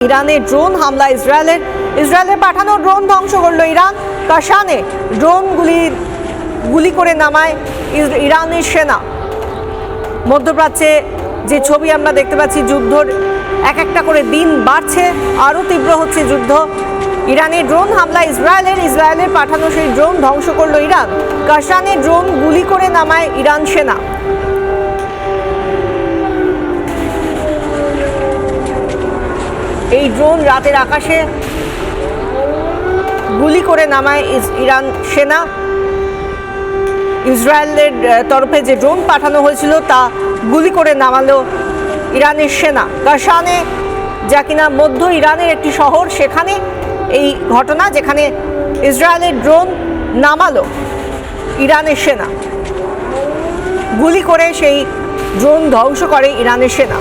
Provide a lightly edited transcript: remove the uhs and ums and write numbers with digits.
ইরানে ড্রোন হামলা ইসরায়েলের পাঠানো ড্রোন ধ্বংস করলো ইরান। কাশানে ড্রোন গুলি করে নামায় ইরানের সেনা। মধ্যপ্রাচ্যে যে ছবি আমরা দেখতে পাচ্ছি, যুদ্ধর এক একটা করে দিন বাড়ছে, আরও তীব্র হচ্ছে যুদ্ধ। ইরানের ড্রোন হামলা ইসরায়েলের পাঠানো সেই ড্রোন ধ্বংস করলো ইরান। কাশানে ড্রোন গুলি করে নামায় ইরান সেনা। এই ড্রোন রাতের আকাশে গুলি করে নামায় ইরান সেনা। ইসরায়েলের তরফে যে ড্রোন পাঠানো হয়েছিল তা গুলি করে নামালো ইরানের সেনা। কাশানে, যা কিনা মধ্য ইরানের একটি শহর, সেখানে এই ঘটনা, যেখানে ইসরায়েলের ড্রোন নামালো ইরানের সেনা। গুলি করে সেই ড্রোন ধ্বংস করে ইরানের সেনা।